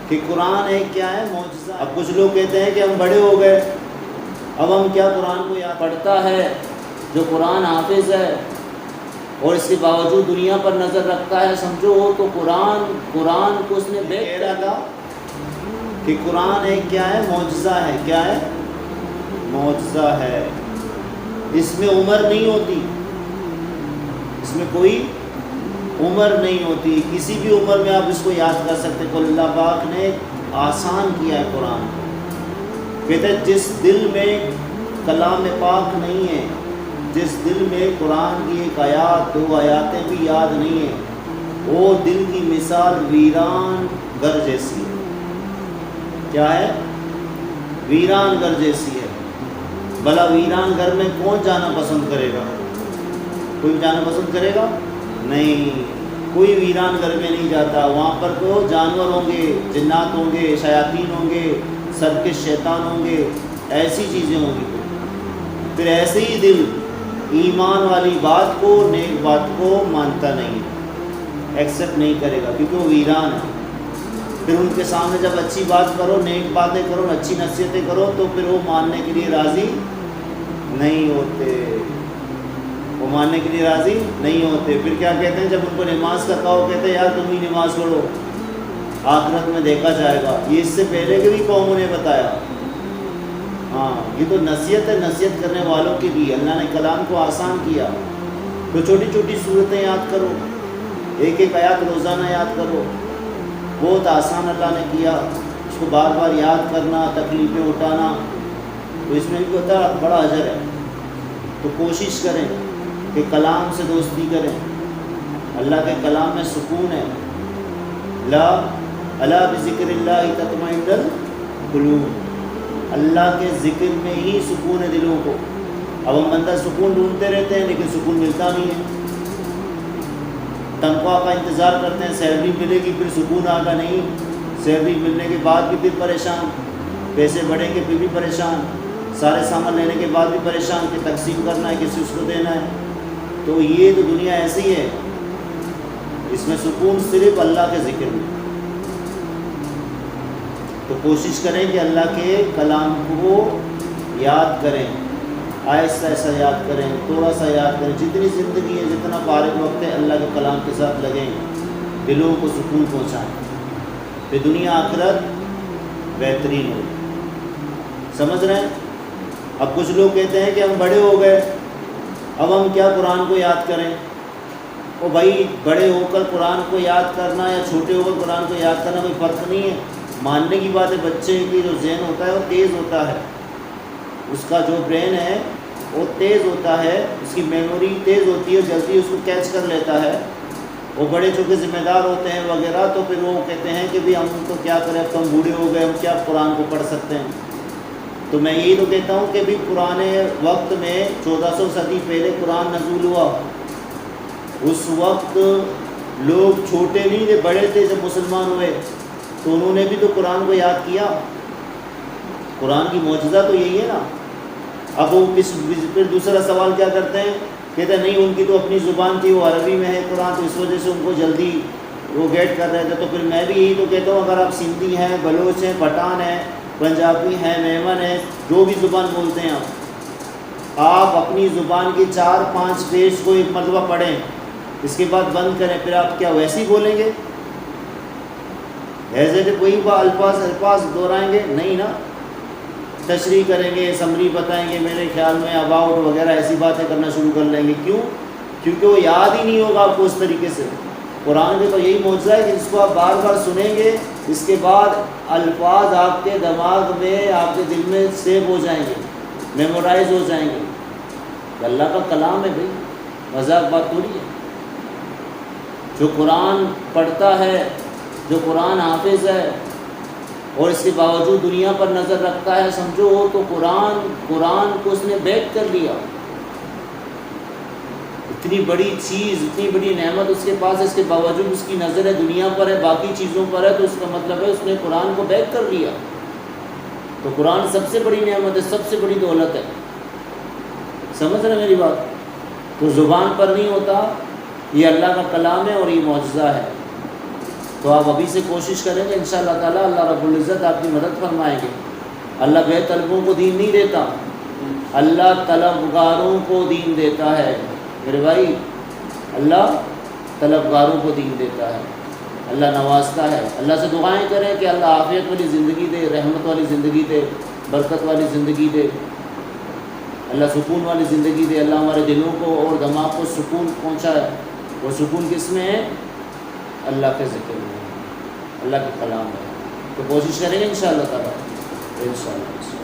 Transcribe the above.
کہ قرآن ایک کیا ہے معجزہ۔ اب کچھ لوگ کہتے ہیں کہ ہم بڑے ہو گئے، اب ہم کیا قرآن کو یاد پڑھتا ہے جو قرآن حافظ ہے اور اس کے باوجود دنیا پر نظر رکھتا ہے، سمجھو وہ تو قرآن کو اس نے کہہ رہا تھا کہ قرآن ایک کیا ہے معجزہ ہے۔ کیا ہے؟ معجزہ ہے۔ اس میں عمر نہیں ہوتی، اس میں کوئی عمر نہیں ہوتی، کسی بھی عمر میں آپ اس کو یاد کر سکتے۔ تو اللہ پاک نے آسان کیا ہے قرآن کو۔ کہتے ہیں جس دل میں کلام پاک نہیں ہے، جس دل میں قرآن کی ایک آیات دو آیاتیں بھی یاد نہیں ہیں، وہ دل کی مثال ویران گھر جیسی ہے۔ کیا ہے؟ ویران گھر جیسی ہے۔ بھلا ویران گھر میں کون جانا پسند کرے گا؟ کوئی جانا پسند کرے گا؟ نہیں، کوئی ویران گھر میں نہیں جاتا۔ وہاں پر تو جانور ہوں گے، جنات ہوں گے، شیاطین ہوں گے، سرکش شیطان ہوں گے، ایسی چیزیں ہوں گی۔ پھر ایسے ہی دل ایمان والی بات کو، نیک بات کو مانتا نہیں، ایکسیپٹ نہیں کرے گا، کیونکہ وہ ویران ہے۔ پھر ان کے سامنے جب اچھی بات کرو، نیک باتیں کرو، اچھی نصیحتیں کرو، تو پھر وہ ماننے کے لیے راضی نہیں ہوتے، وہ ماننے کے لیے راضی نہیں ہوتے۔ پھر کیا کہتے ہیں جب ان کو نماز کا کہو، کہتے ہیں یار تم ہی نماز پڑھو، آخرت میں دیکھا جائے گا۔ یہ اس سے پہلے کے بھی قوموں نے بتایا۔ ہاں، یہ تو نصیحت ہے، نصیحت کرنے والوں کے لیے اللہ نے کلام کو آسان کیا۔ تو چھوٹی چھوٹی صورتیں یاد کرو، ایک ایک آیات روزانہ یاد کرو، بہت آسان اللہ نے کیا۔ اس کو بار بار یاد کرنا، تکلیفیں اٹھانا، تو اس میں بھی ہوتا ہے بڑا اجر ہے۔ تو کوشش کریں کہ کلام سے دوستی کریں۔ اللہ کے کلام میں سکون ہے۔ الا بذکر اللہ تطمئن القلوب، اللہ کے ذکر میں ہی سکون ہے دلوں کو۔ اب ہم بندہ سکون ڈھونڈتے رہتے ہیں لیکن سکون ملتا نہیں ہے۔ تنخواہ کا انتظار کرتے ہیں، سیلری ملے گی پھر سکون آگا نہیں، سیلری ملنے کے بعد بھی پھر پریشان، پیسے بڑھیں گے پھر بھی پریشان، سارے سامان لینے کے بعد بھی پریشان کہ تقسیم کرنا ہے، کسی اس کو دینا ہے۔ تو یہ تو دنیا ایسی ہے، اس میں سکون صرف اللہ کے ذکر میں۔ تو کوشش کریں کہ اللہ کے کلام کو یاد کریں، آہستہ آہستہ یاد کریں، تھوڑا سا یاد کریں، جتنی زندگی ہے، جتنا فارغ وقت ہے، اللہ کے کلام کے ساتھ لگیں، دلوں کو سکون پہنچائیں، پھر دنیا آخرت بہترین ہو۔ سمجھ رہے ہیں؟ اب کچھ لوگ کہتے ہیں کہ ہم بڑے ہو گئے، اب ہم کیا قرآن کو یاد کریں؟ او بھائی، بڑے ہو کر قرآن کو یاد کرنا یا چھوٹے ہو کر قرآن کو یاد کرنا کوئی فرق نہیں ہے۔ ماننے کی بات ہے، بچے کی جو ذہن ہوتا ہے وہ تیز ہوتا ہے، اس کا جو برین ہے وہ تیز ہوتا ہے، اس کی میموری تیز ہوتی ہے، جلدی اس کو کیچ کر لیتا ہے۔ وہ بڑے چونکہ ذمہ دار ہوتے ہیں وغیرہ، تو پھر وہ کہتے ہیں کہ بھی ہم تو کیا کریں، اب تو ہم بوڑھے ہو گئے، ہم کیا قرآن کو پڑھ سکتے ہیں۔ تو میں یہی تو کہتا ہوں کہ بھی پرانے وقت میں 1400 صدی پہلے قرآن نزول ہوا، اس وقت لوگ چھوٹے نہیں تھے، بڑے تھے جب مسلمان ہوئے، تو انہوں نے بھی تو قرآن کو یاد کیا۔ قرآن کی معجزہ تو یہی ہے نا۔ اب وہ پھر دوسرا سوال کیا کرتے ہیں، کہتے ہیں نہیں ان کی تو اپنی زبان تھی، وہ عربی میں ہے قرآن، تو اس وجہ سے ان کو جلدی وہ گیٹ کر رہے تھے۔ تو پھر میں بھی یہی تو کہتا ہوں، اگر آپ سندھی ہیں، بلوچ ہیں، پٹھان ہیں، پنجابی ہیں، میمن ہیں، جو بھی زبان بولتے ہیں آپ اپنی زبان کی 4-5 پیج کو ایک مرتبہ پڑھیں، اس کے بعد بند کریں، پھر آپ کیا ویسے ہی بولیں گے؟ ایسے کہ کوئی الفاظ دہرائیں گے نہیں نا، تشریح کریں گے، سمری بتائیں گے، میرے خیال میں اباؤٹ وغیرہ ایسی باتیں کرنا شروع کر لیں گے۔ کیوں؟ کیونکہ وہ یاد ہی نہیں ہوگا آپ کو اس طریقے سے۔ قرآن کے تو یہی معجزہ ہے کہ جس کو آپ بار بار سنیں گے، اس کے بعد الفاظ آپ کے دماغ میں، آپ کے دل میں سیو ہو جائیں گے، میمورائز ہو جائیں گے۔ اللہ کا کلام ہے بھائی، مذاق بات تھوڑی ہے۔ جو قرآن پڑھتا ہے، جو قرآن حافظ ہے اور اس کے باوجود دنیا پر نظر رکھتا ہے، سمجھو وہ تو قرآن کو اس نے بیک کر لیا۔ اتنی بڑی چیز، اتنی بڑی نعمت اس کے پاس ہے، اس کے باوجود اس کی نظر ہے دنیا پر ہے، باقی چیزوں پر ہے، تو اس کا مطلب ہے اس نے قرآن کو بیک کر لیا۔ تو قرآن سب سے بڑی نعمت ہے، سب سے بڑی دولت ہے۔ سمجھ رہے میری بات؟ تو زبان پر نہیں ہوتا، یہ اللہ کا کلام ہے اور یہ معجزہ ہے۔ تو تو آپ ابھی سے کوشش کریں گے انشاءاللہ تعالیٰ اللہ رب العزت آپ کی مدد فرمائیں گے۔ اللہ بے طلبوں کو دین نہیں دیتا، اللہ طلبگاروں کو دین دیتا ہے میرے بھائی، اللہ طلبگاروں کو دین دیتا ہے، اللہ نوازتا ہے۔ اللہ سے دعائیں کریں کہ اللہ عافیت والی زندگی دے، رحمت والی زندگی دے، برکت والی زندگی دے، اللہ سکون والی زندگی دے، اللہ ہمارے دلوں کو اور دماغ کو سکون پہنچائے۔ وہ سکون کس میں ہے؟ اللہ کے ذکر میں، اللہ کے کلام میں۔ تو کوشش کریں گے انشاءاللہ تعالیٰ، انشاءاللہ۔